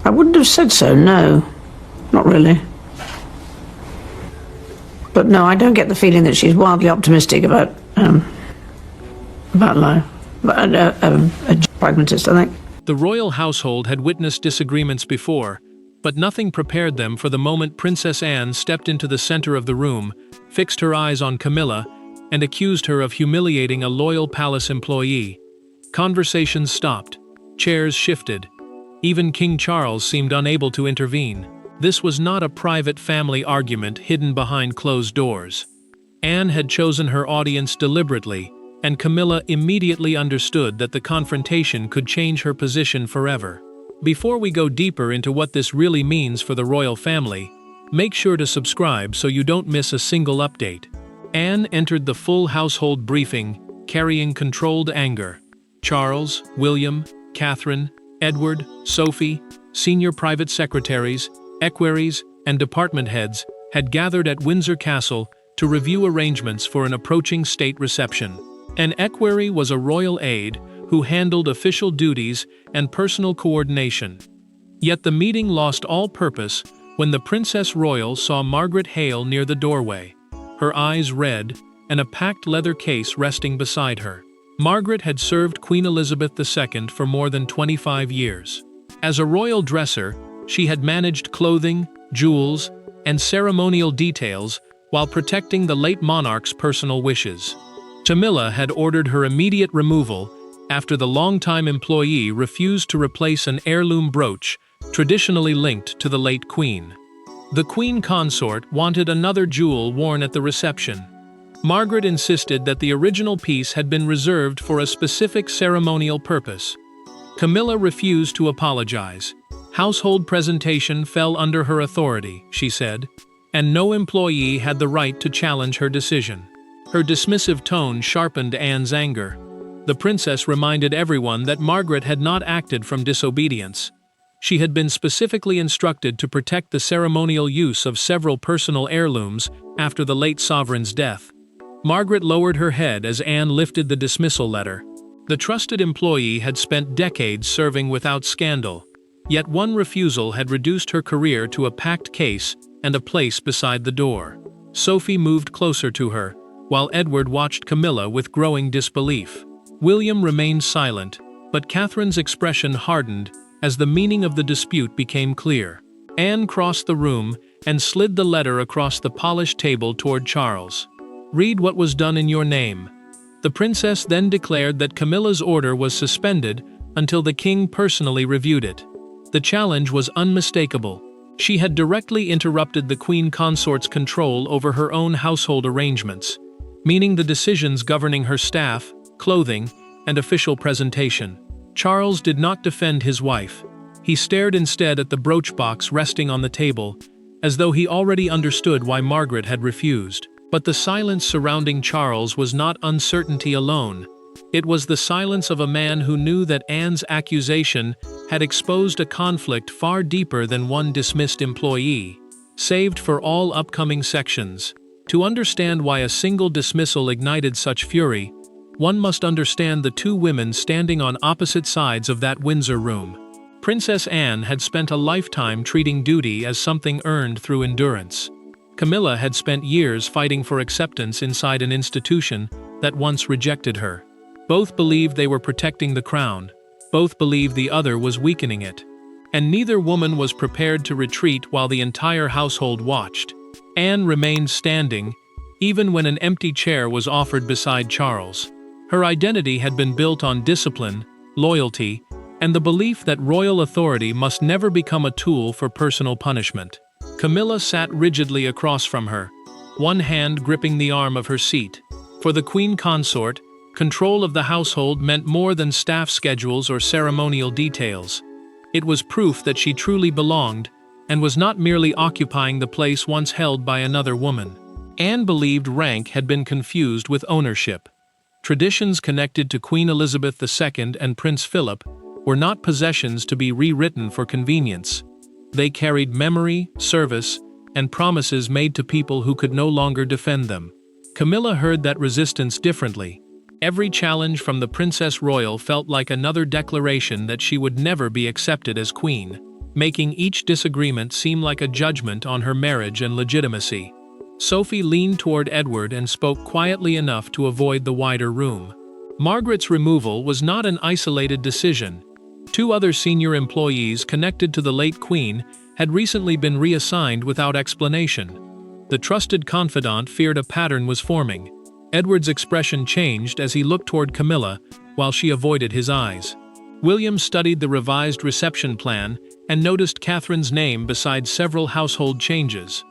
I wouldn't have said so, no. Not really. But no, I don't get the feeling that she's wildly optimistic about life. A pragmatist, I think. The royal household had witnessed disagreements before, but nothing prepared them for the moment Princess Anne stepped into the center of the room, fixed her eyes on Camilla, and accused her of humiliating a loyal palace employee. Conversations stopped. Chairs shifted. Even King Charles seemed unable to intervene. This was not a private family argument hidden behind closed doors. Anne had chosen her audience deliberately, and Camilla immediately understood that the confrontation could change her position forever. Before we go deeper into what this really means for the royal family, make sure to subscribe so you don't miss a single update. Anne entered the full household briefing, carrying controlled anger. Charles, William, Catherine, Edward, Sophie, senior private secretaries, equerries, and department heads had gathered at Windsor Castle to review arrangements for an approaching state reception. An equerry was a royal aide who handled official duties and personal coordination. Yet the meeting lost all purpose when the Princess Royal saw Margaret Hale near the doorway, her eyes red, and a packed leather case resting beside her. Margaret had served Queen Elizabeth II for more than 25 years. As a royal dresser, she had managed clothing, jewels, and ceremonial details while protecting the late monarch's personal wishes. Camilla had ordered her immediate removal after the longtime employee refused to replace an heirloom brooch traditionally linked to the late queen. The queen consort wanted another jewel worn at the reception. Margaret insisted that the original piece had been reserved for a specific ceremonial purpose. Camilla refused to apologize. Household presentation fell under her authority, she said, and no employee had the right to challenge her decision. Her dismissive tone sharpened Anne's anger. The princess reminded everyone that Margaret had not acted from disobedience. She had been specifically instructed to protect the ceremonial use of several personal heirlooms after the late sovereign's death. Margaret lowered her head as Anne lifted the dismissal letter. The trusted employee had spent decades serving without scandal, yet one refusal had reduced her career to a packed case and a place beside the door. Sophie moved closer to her, while Edward watched Camilla with growing disbelief. William remained silent, but Catherine's expression hardened as the meaning of the dispute became clear. Anne crossed the room and slid the letter across the polished table toward Charles. "Read what was done in your name." The princess then declared that Camilla's order was suspended until the king personally reviewed it. The challenge was unmistakable. She had directly interrupted the queen consort's control over her own household arrangements, meaning the decisions governing her staff, clothing, and official presentation. Charles did not defend his wife. He stared instead at the brooch box resting on the table, as though he already understood why Margaret had refused. But the silence surrounding Charles was not uncertainty alone. It was the silence of a man who knew that Anne's accusation had exposed a conflict far deeper than one dismissed employee, saved for all upcoming sections. To understand why a single dismissal ignited such fury, one must understand the two women standing on opposite sides of that Windsor room. Princess Anne had spent a lifetime treating duty as something earned through endurance. Camilla had spent years fighting for acceptance inside an institution that once rejected her. Both believed they were protecting the crown. Both believed the other was weakening it. And neither woman was prepared to retreat while the entire household watched. Anne remained standing, even when an empty chair was offered beside Charles. Her identity had been built on discipline, loyalty, and the belief that royal authority must never become a tool for personal punishment. Camilla sat rigidly across from her, one hand gripping the arm of her seat. For the queen consort, control of the household meant more than staff schedules or ceremonial details. It was proof that she truly belonged, and was not merely occupying the place once held by another woman. Anne believed rank had been confused with ownership. Traditions connected to Queen Elizabeth II and Prince Philip were not possessions to be rewritten for convenience. They carried memory, service, and promises made to people who could no longer defend them. Camilla heard that resistance differently. Every challenge from the Princess Royal felt like another declaration that she would never be accepted as queen. making each disagreement seem like a judgment on her marriage and legitimacy. Sophie leaned toward Edward and spoke quietly enough to avoid the wider room. Margaret's removal was not an isolated decision. Two other senior employees connected to the late Queen had recently been reassigned without explanation. The trusted confidant feared a pattern was forming. Edward's expression changed as he looked toward Camilla, while she avoided his eyes. William studied the revised reception plan and noticed Catherine's name beside several household changes.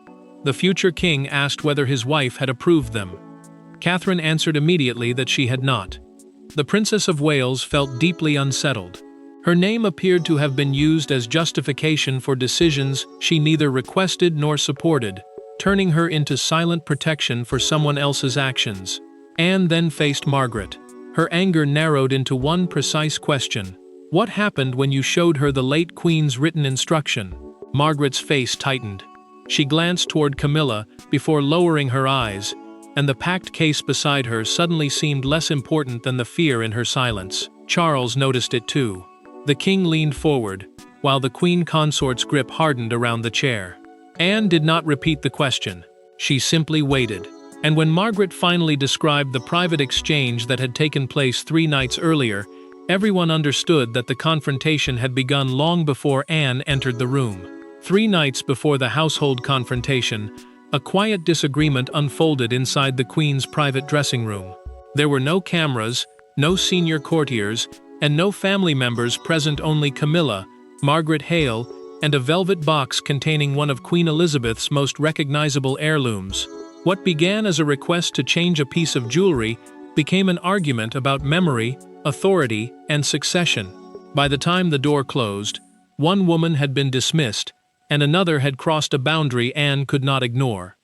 The future king asked whether his wife had approved them. Catherine answered immediately that she had not. The Princess of Wales felt deeply unsettled. Her name appeared to have been used as justification for decisions she neither requested nor supported, turning her into silent protection for someone else's actions. Anne then faced Margaret. Her anger narrowed into one precise question. What happened when you showed her the late Queen's written instruction? Margaret's face tightened. She glanced toward Camilla before lowering her eyes, and the packed case beside her suddenly seemed less important than the fear in her silence. Charles noticed it too. The king leaned forward, while the queen consort's grip hardened around the chair. Anne did not repeat the question. She simply waited. And when Margaret finally described the private exchange that had taken place 3 nights earlier, everyone understood that the confrontation had begun long before Anne entered the room. 3 nights before the household confrontation, a quiet disagreement unfolded inside the Queen's private dressing room. There were no cameras, no senior courtiers, and no family members present, only Camilla, Margaret Hale, and a velvet box containing one of Queen Elizabeth's most recognizable heirlooms. What began as a request to change a piece of jewelry became an argument about memory, authority, and succession. By the time the door closed, one woman had been dismissed, and another had crossed a boundary Anne could not ignore.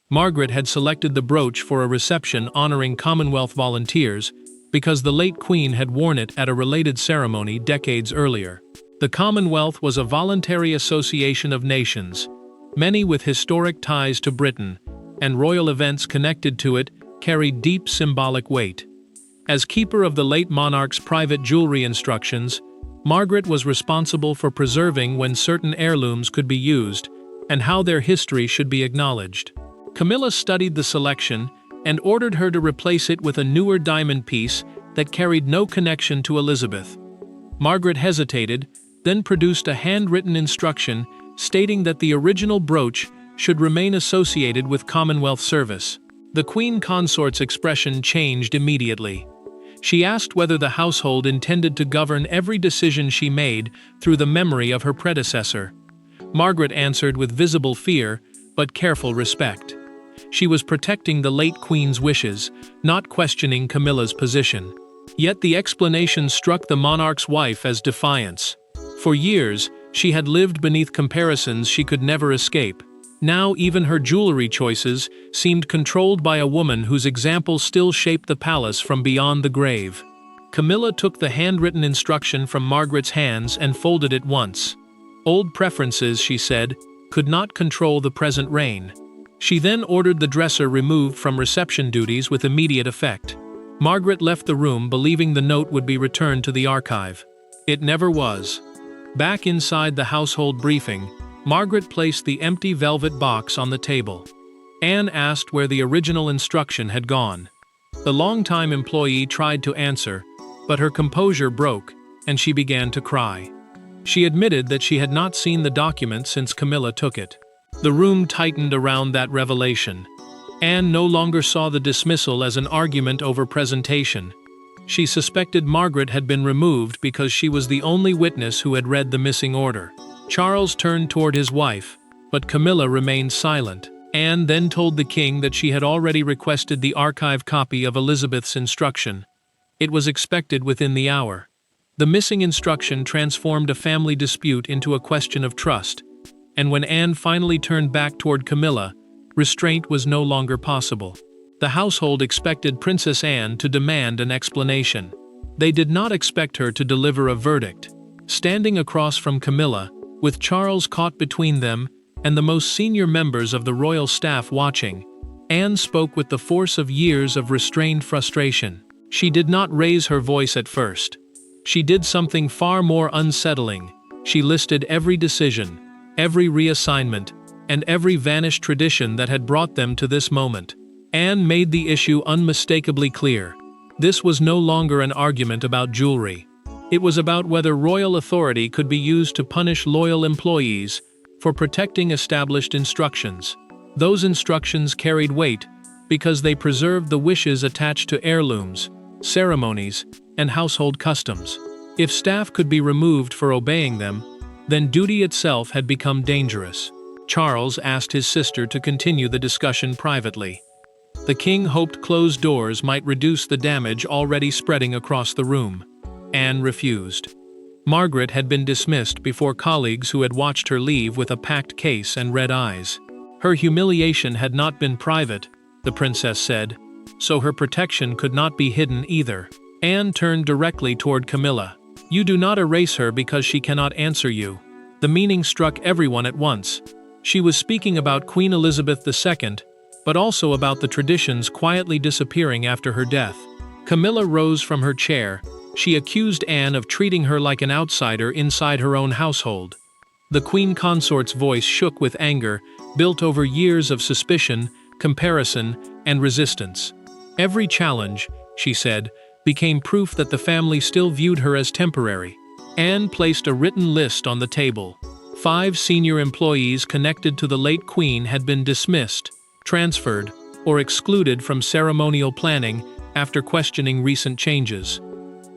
Margaret had selected the brooch for a reception honoring Commonwealth volunteers because the late Queen had worn it at a related ceremony decades earlier. The Commonwealth was a voluntary association of nations, many with historic ties to Britain, and royal events connected to it carried deep symbolic weight. As keeper of the late monarch's private jewelry instructions, Margaret was responsible for preserving when certain heirlooms could be used, and how their history should be acknowledged. Camilla studied the selection and ordered her to replace it with a newer diamond piece that carried no connection to Elizabeth. Margaret hesitated, then produced a handwritten instruction stating that the original brooch should remain associated with Commonwealth service. The Queen consort's expression changed immediately. She asked whether the household intended to govern every decision she made through the memory of her predecessor. Margaret answered with visible fear, but careful respect. She was protecting the late Queen's wishes, not questioning Camilla's position. Yet the explanation struck the monarch's wife as defiance. For years, she had lived beneath comparisons she could never escape. Now even her jewelry choices seemed controlled by a woman whose example still shaped the palace from beyond the grave. Camilla took the handwritten instruction from Margaret's hands and folded it once. Old preferences, she said, could not control the present reign. She then ordered the dresser removed from reception duties with immediate effect. Margaret left the room believing the note would be returned to the archive. It never was. Back inside the household briefing, Margaret placed the empty velvet box on the table. Anne asked where the original instruction had gone. The longtime employee tried to answer, but her composure broke, and she began to cry. She admitted that she had not seen the document since Camilla took it. The room tightened around that revelation. Anne no longer saw the dismissal as an argument over presentation. She suspected Margaret had been removed because she was the only witness who had read the missing order. Charles turned toward his wife, but Camilla remained silent. Anne then told the king that she had already requested the archive copy of Elizabeth's instruction. It was expected within the hour. The missing instruction transformed a family dispute into a question of trust, and when Anne finally turned back toward Camilla, restraint was no longer possible. The household expected Princess Anne to demand an explanation. They did not expect her to deliver a verdict. Standing across from Camilla, with Charles caught between them and the most senior members of the royal staff watching, Anne spoke with the force of years of restrained frustration. She did not raise her voice at first. She did something far more unsettling. She listed every decision, every reassignment, and every vanished tradition that had brought them to this moment. Anne made the issue unmistakably clear. This was no longer an argument about jewelry. It was about whether royal authority could be used to punish loyal employees for protecting established instructions. Those instructions carried weight because they preserved the wishes attached to heirlooms, ceremonies, and household customs. If staff could be removed for obeying them, then duty itself had become dangerous. Charles asked his sister to continue the discussion privately. The king hoped closed doors might reduce the damage already spreading across the room. Anne refused. Margaret had been dismissed before colleagues who had watched her leave with a packed case and red eyes. Her humiliation had not been private, the princess said, so her protection could not be hidden either. Anne turned directly toward Camilla. "You do not erase her because she cannot answer you." The meaning struck everyone at once. She was speaking about Queen Elizabeth II, but also about the traditions quietly disappearing after her death. Camilla rose from her chair. She accused Anne of treating her like an outsider inside her own household. The queen consort's voice shook with anger, built over years of suspicion, comparison, and resistance. Every challenge, she said, became proof that the family still viewed her as temporary. Anne placed a written list on the table. 5 senior employees connected to the late queen had been dismissed, transferred, or excluded from ceremonial planning after questioning recent changes.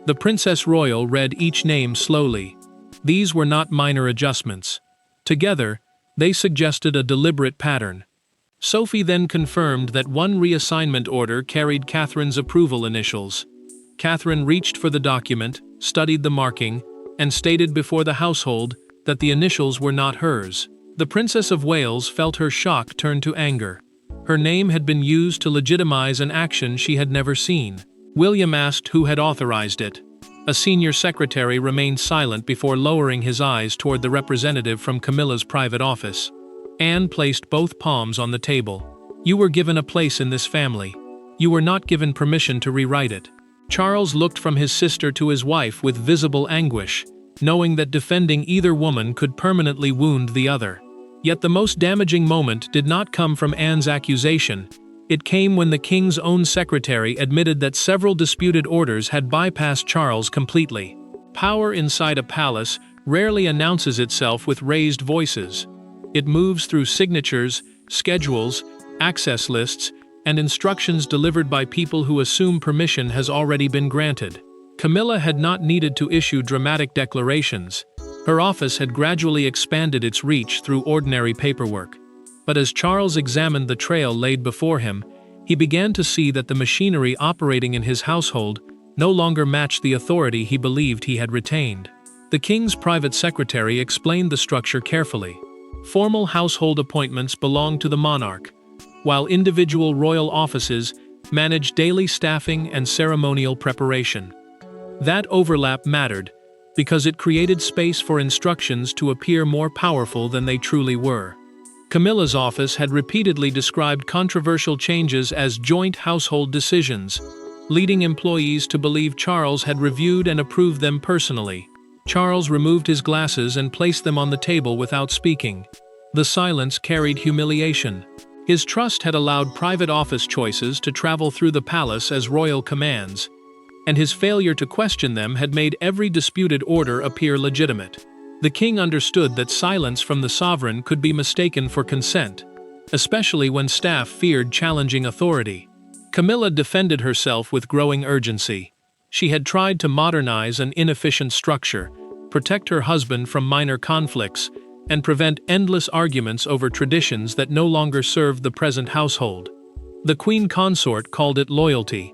The Princess Royal read each name slowly. These were not minor adjustments. Together, they suggested a deliberate pattern. Sophie then confirmed that one reassignment order carried Catherine's approval initials. Catherine reached for the document, studied the marking, and stated before the household that the initials were not hers. The Princess of Wales felt her shock turn to anger. Her name had been used to legitimize an action she had never seen. William asked who had authorized it. A senior secretary remained silent before lowering his eyes toward the representative from Camilla's private office. Anne placed both palms on the table. "You were given a place in this family. You were not given permission to rewrite it." Charles looked from his sister to his wife with visible anguish, knowing that defending either woman could permanently wound the other. Yet the most damaging moment did not come from Anne's accusation. It came when the king's own secretary admitted that several disputed orders had bypassed Charles completely. Power inside a palace rarely announces itself with raised voices. It moves through signatures, schedules, access lists, and instructions delivered by people who assume permission has already been granted. Camilla had not needed to issue dramatic declarations. Her office had gradually expanded its reach through ordinary paperwork. But as Charles examined the trail laid before him, he began to see that the machinery operating in his household no longer matched the authority he believed he had retained. The king's private secretary explained the structure carefully. Formal household appointments belonged to the monarch, while individual royal offices managed daily staffing and ceremonial preparation. That overlap mattered, because it created space for instructions to appear more powerful than they truly were. Camilla's office had repeatedly described controversial changes as joint household decisions, leading employees to believe Charles had reviewed and approved them personally. Charles removed his glasses and placed them on the table without speaking. The silence carried humiliation. His trust had allowed private office choices to travel through the palace as royal commands, and his failure to question them had made every disputed order appear legitimate. The king understood that silence from the sovereign could be mistaken for consent, especially when staff feared challenging authority. Camilla defended herself with growing urgency. She had tried to modernize an inefficient structure, protect her husband from minor conflicts, and prevent endless arguments over traditions that no longer served the present household. The queen consort called it loyalty.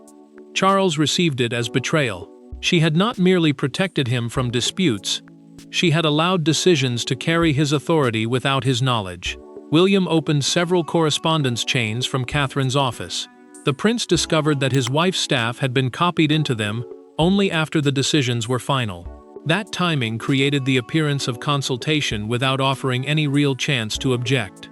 Charles received it as betrayal. She had not merely protected him from disputes, she had allowed decisions to carry his authority without his knowledge. William opened several correspondence chains from Catherine's office. The prince discovered that his wife's staff had been copied into them only after the decisions were final. That timing created the appearance of consultation without offering any real chance to object.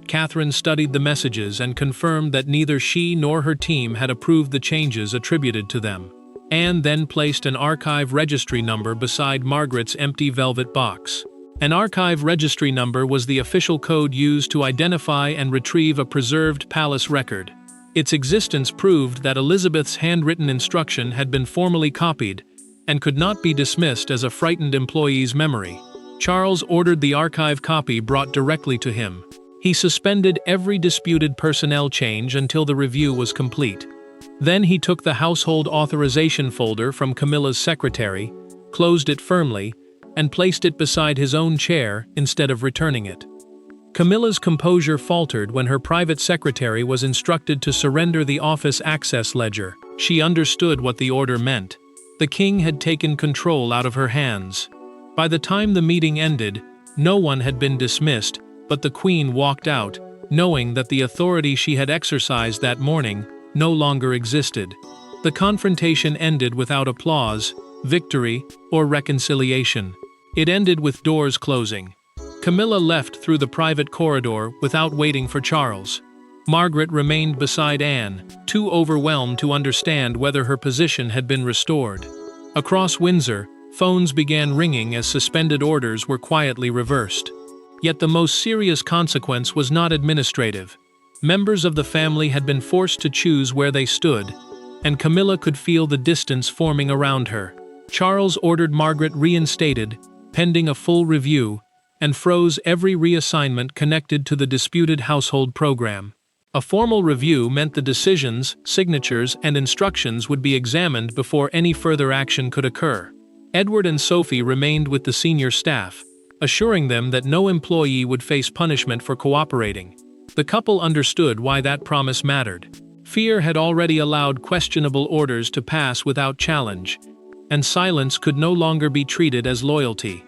Catherine studied the messages and confirmed that neither she nor her team had approved the changes attributed to them. Anne then placed an archive registry number beside Margaret's empty velvet box. An archive registry number was the official code used to identify and retrieve a preserved palace record. Its existence proved that Elizabeth's handwritten instruction had been formally copied and could not be dismissed as a frightened employee's memory. Charles ordered the archive copy brought directly to him. He suspended every disputed personnel change until the review was complete. Then he took the household authorization folder from Camilla's secretary, closed it firmly, and placed it beside his own chair instead of returning it. Camilla's composure faltered when her private secretary was instructed to surrender the office access ledger. She understood what the order meant. The king had taken control out of her hands. By the time the meeting ended, no one had been dismissed, but the queen walked out, knowing that the authority she had exercised that morning no longer existed. The confrontation ended without applause, victory, or reconciliation. It ended with doors closing. Camilla left through the private corridor without waiting for Charles. Margaret remained beside Anne, too overwhelmed to understand whether her position had been restored. Across Windsor, phones began ringing as suspended orders were quietly reversed. Yet the most serious consequence was not administrative. Members of the family had been forced to choose where they stood, and Camilla could feel the distance forming around her. Charles ordered Margaret reinstated, pending a full review, and froze every reassignment connected to the disputed household program. A formal review meant the decisions, signatures, and instructions would be examined before any further action could occur. Edward and Sophie remained with the senior staff, assuring them that no employee would face punishment for cooperating. The couple understood why that promise mattered. Fear had already allowed questionable orders to pass without challenge, and silence could no longer be treated as loyalty.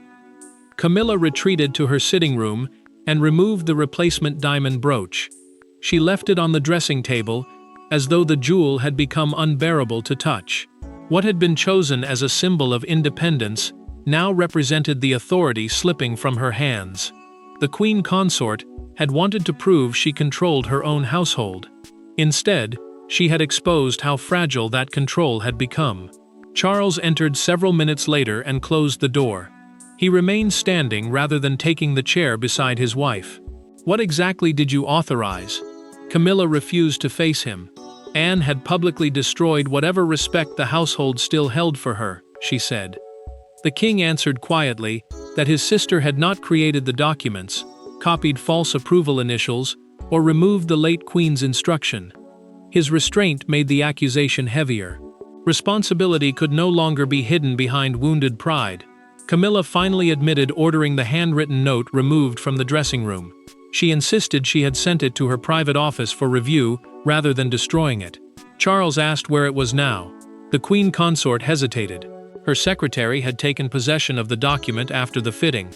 Camilla retreated to her sitting room and removed the replacement diamond brooch. She left it on the dressing table, as though the jewel had become unbearable to touch. What had been chosen as a symbol of independence now represented the authority slipping from her hands. The queen consort had wanted to prove she controlled her own household. Instead, she had exposed how fragile that control had become. Charles entered several minutes later and closed the door. He remained standing rather than taking the chair beside his wife. "What exactly did you authorize?" Camilla refused to face him. Anne had publicly destroyed whatever respect the household still held for her, she said. The king answered quietly that his sister had not created the documents, copied false approval initials, or removed the late queen's instruction. His restraint made the accusation heavier. Responsibility could no longer be hidden behind wounded pride. Camilla finally admitted ordering the handwritten note removed from the dressing room. She insisted she had sent it to her private office for review rather than destroying it. Charles asked where it was now. The queen consort hesitated. Her secretary had taken possession of the document after the fitting,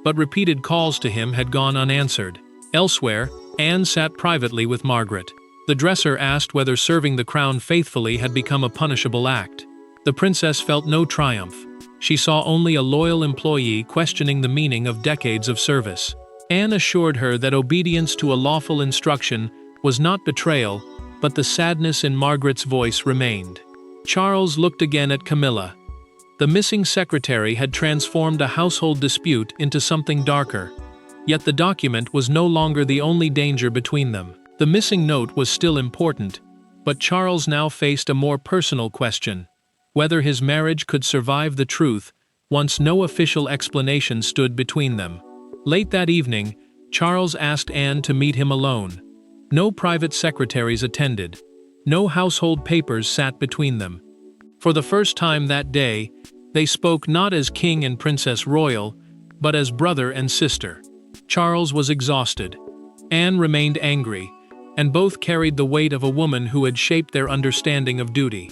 but repeated calls to him had gone unanswered. Elsewhere, Anne sat privately with Margaret. The dresser asked whether serving the crown faithfully had become a punishable act. The princess felt no triumph. She saw only a loyal employee questioning the meaning of decades of service. Anne assured her that obedience to a lawful instruction was not betrayal, but the sadness in Margaret's voice remained. Charles looked again at Camilla. The missing secretary had transformed a household dispute into something darker. Yet the document was no longer the only danger between them. The missing note was still important, but Charles now faced a more personal question: whether his marriage could survive the truth once no official explanation stood between them. Late that evening, Charles asked Anne to meet him alone. No private secretaries attended. No household papers sat between them. For the first time that day, they spoke not as king and princess royal, but as brother and sister. Charles was exhausted. Anne remained angry, and both carried the weight of a woman who had shaped their understanding of duty.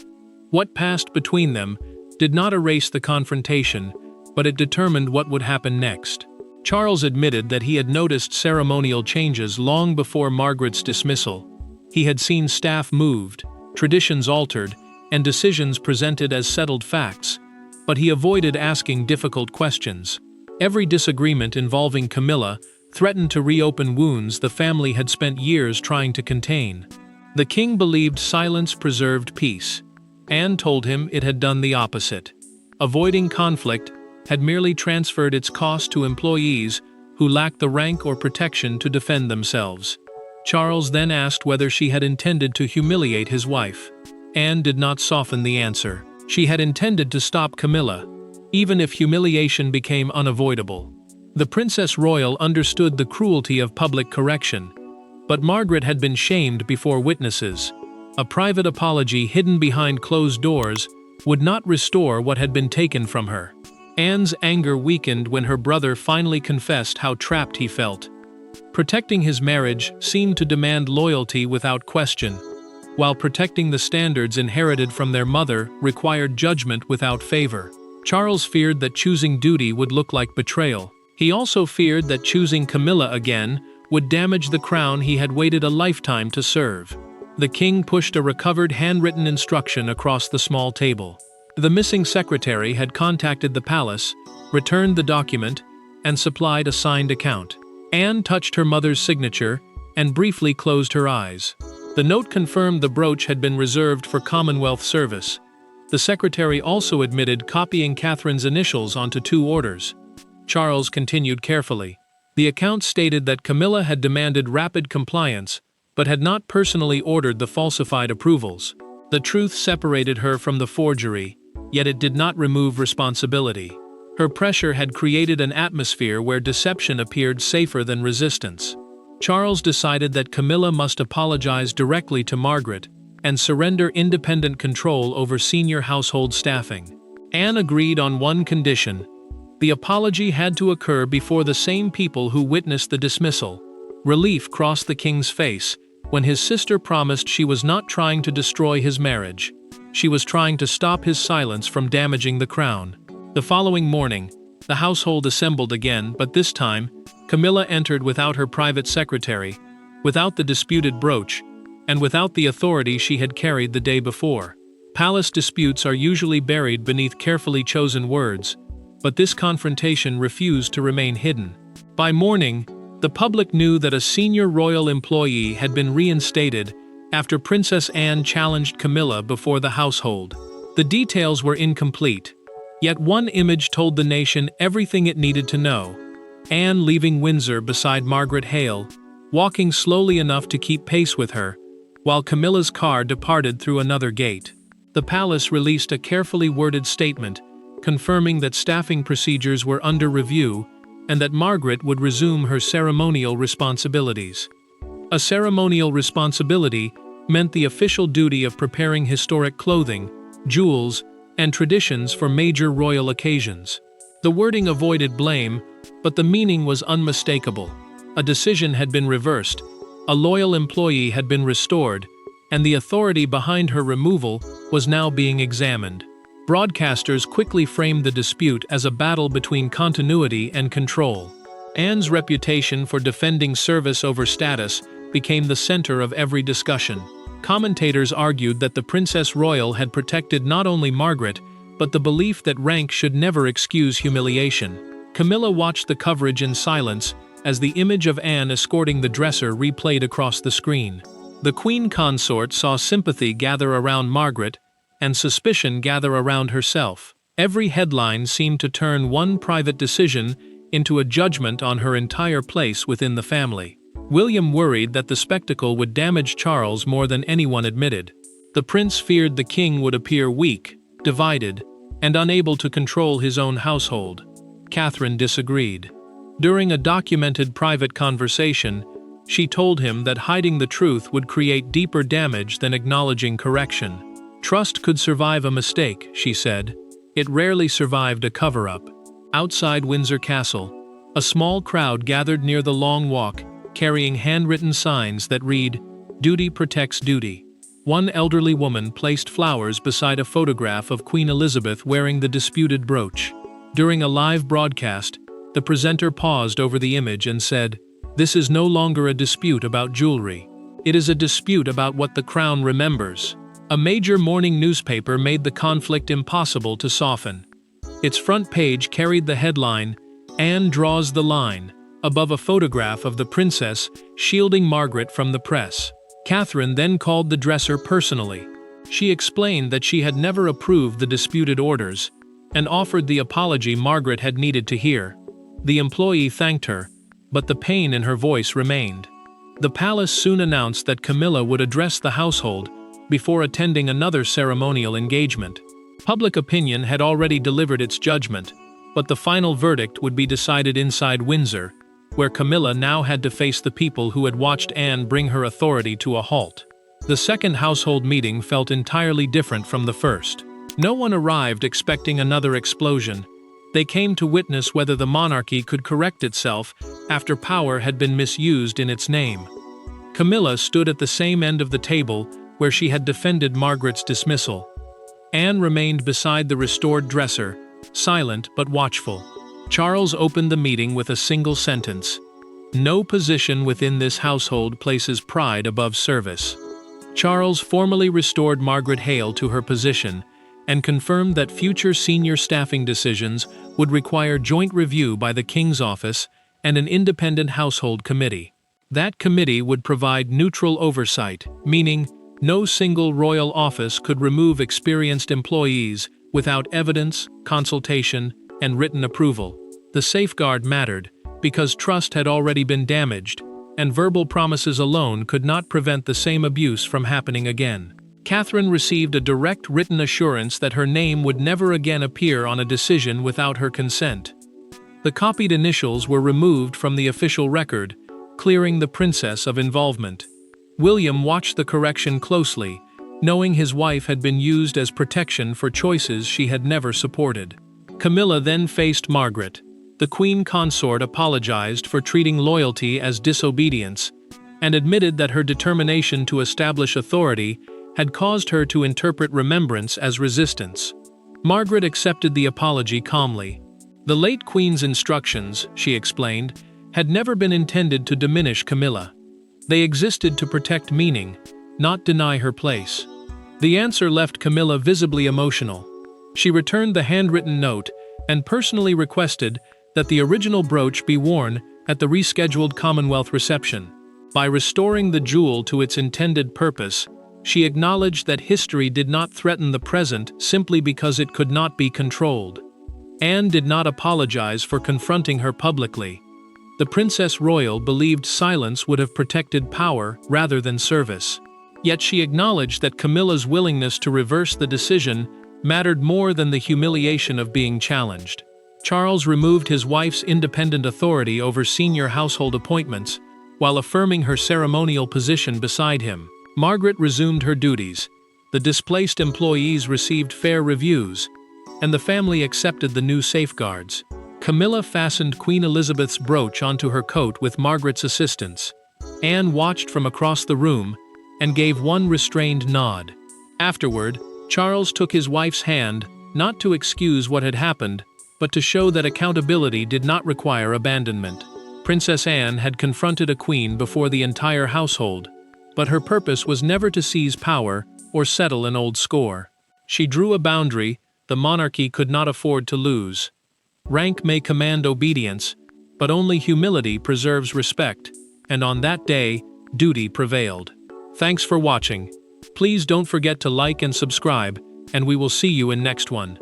What passed between them did not erase the confrontation, but it determined what would happen next. Charles admitted that he had noticed ceremonial changes long before Margaret's dismissal. He had seen staff moved, traditions altered, and decisions presented as settled facts, but he avoided asking difficult questions. Every disagreement involving Camilla threatened to reopen wounds the family had spent years trying to contain. The king believed silence preserved peace. Anne told him it had done the opposite. Avoiding conflict had merely transferred its cost to employees who lacked the rank or protection to defend themselves. Charles then asked whether she had intended to humiliate his wife. Anne did not soften the answer. She had intended to stop Camilla, even if humiliation became unavoidable. The Princess Royal understood the cruelty of public correction, but Margaret had been shamed before witnesses. A private apology hidden behind closed doors would not restore what had been taken from her. Anne's anger weakened when her brother finally confessed how trapped he felt. Protecting his marriage seemed to demand loyalty without question, while protecting the standards inherited from their mother required judgment without favor. Charles feared that choosing duty would look like betrayal. He also feared that choosing Camilla again would damage the crown he had waited a lifetime to serve. The king pushed a recovered handwritten instruction across the small table. The missing secretary had contacted the palace, returned the document, and supplied a signed account. Anne touched her mother's signature and briefly closed her eyes. The note confirmed the brooch had been reserved for Commonwealth service. The secretary also admitted copying Catherine's initials onto 2 orders. Charles continued carefully. The account stated that Camilla had demanded rapid compliance, but had not personally ordered the falsified approvals. The truth separated her from the forgery, yet it did not remove responsibility. Her pressure had created an atmosphere where deception appeared safer than resistance. Charles decided that Camilla must apologize directly to Margaret and surrender independent control over senior household staffing. Anne agreed on one condition: the apology had to occur before the same people who witnessed the dismissal. Relief crossed the king's face when his sister promised she was not trying to destroy his marriage. She was trying to stop his silence from damaging the crown. The following morning, the household assembled again, but this time, Camilla entered without her private secretary, without the disputed brooch, and without the authority she had carried the day before. Palace disputes are usually buried beneath carefully chosen words, but this confrontation refused to remain hidden. By morning, the public knew that a senior royal employee had been reinstated after Princess Anne challenged Camilla before the household. The details were incomplete, yet one image told the nation everything it needed to know. Anne leaving Windsor beside Margaret Hale, walking slowly enough to keep pace with her, while Camilla's car departed through another gate. The palace released a carefully worded statement, confirming that staffing procedures were under review and that Margaret would resume her ceremonial responsibilities. A ceremonial responsibility meant the official duty of preparing historic clothing, jewels, and traditions for major royal occasions. The wording avoided blame, but the meaning was unmistakable. A decision had been reversed, a loyal employee had been restored, and the authority behind her removal was now being examined. Broadcasters quickly framed the dispute as a battle between continuity and control. Anne's reputation for defending service over status became the center of every discussion. Commentators argued that the Princess Royal had protected not only Margaret, but the belief that rank should never excuse humiliation. Camilla watched the coverage in silence as the image of Anne escorting the dresser replayed across the screen. The Queen Consort saw sympathy gather around Margaret and suspicion gather around herself. Every headline seemed to turn one private decision into a judgment on her entire place within the family. William worried that the spectacle would damage Charles more than anyone admitted. The prince feared the king would appear weak, divided, and unable to control his own household. Catherine disagreed. During a documented private conversation, she told him that hiding the truth would create deeper damage than acknowledging correction. Trust could survive a mistake, she said. It rarely survived a cover-up. Outside Windsor Castle, a small crowd gathered near the Long Walk, carrying handwritten signs that read, "Duty protects duty." One elderly woman placed flowers beside a photograph of Queen Elizabeth wearing the disputed brooch. During a live broadcast, the presenter paused over the image and said, "This is no longer a dispute about jewelry. It is a dispute about what the crown remembers." A major morning newspaper made the conflict impossible to soften. Its front page carried the headline, "Anne draws the line," above a photograph of the princess shielding Margaret from the press. Catherine then called the dresser personally. She explained that she had never approved the disputed orders, and offered the apology Margaret had needed to hear. The employee thanked her, but the pain in her voice remained. The palace soon announced that Camilla would address the household before attending another ceremonial engagement. Public opinion had already delivered its judgment, but the final verdict would be decided inside Windsor, where Camilla now had to face the people who had watched Anne bring her authority to a halt. The second household meeting felt entirely different from the first. No one arrived expecting another explosion. They came to witness whether the monarchy could correct itself after power had been misused in its name. Camilla stood at the same end of the table where she had defended Margaret's dismissal. Anne remained beside the restored dresser, silent but watchful. Charles opened the meeting with a single sentence: "No position within this household places pride above service." Charles formally restored Margaret Hale to her position and confirmed that future senior staffing decisions would require joint review by the King's Office and an independent household committee. That committee would provide neutral oversight, meaning no single royal office could remove experienced employees without evidence, consultation, and written approval. The safeguard mattered because trust had already been damaged, and verbal promises alone could not prevent the same abuse from happening again. Catherine received a direct written assurance that her name would never again appear on a decision without her consent. The copied initials were removed from the official record, clearing the princess of involvement. William watched the correction closely, knowing his wife had been used as protection for choices she had never supported. Camilla then faced Margaret. The Queen Consort apologized for treating loyalty as disobedience, and admitted that her determination to establish authority had caused her to interpret remembrance as resistance. Margaret accepted the apology calmly. The late Queen's instructions, she explained, had never been intended to diminish Camilla. They existed to protect meaning, not deny her place. The answer left Camilla visibly emotional. She returned the handwritten note and personally requested that the original brooch be worn at the rescheduled Commonwealth reception. By restoring the jewel to its intended purpose, she acknowledged that history did not threaten the present simply because it could not be controlled. Anne did not apologize for confronting her publicly. The Princess Royal believed silence would have protected power rather than service. Yet she acknowledged that Camilla's willingness to reverse the decision mattered more than the humiliation of being challenged. Charles removed his wife's independent authority over senior household appointments, while affirming her ceremonial position beside him. Margaret resumed her duties. The displaced employees received fair reviews, and the family accepted the new safeguards. Camilla fastened Queen Elizabeth's brooch onto her coat with Margaret's assistance. Anne watched from across the room and gave one restrained nod. Afterward, Charles took his wife's hand, not to excuse what had happened, but to show that accountability did not require abandonment. Princess Anne had confronted a queen before the entire household, but her purpose was never to seize power or settle an old score. She drew a boundary the monarchy could not afford to lose. Rank may command obedience, but only humility preserves respect, and on that day, duty prevailed. Thanks for watching. Please don't forget to like and subscribe, and we will see you in next one.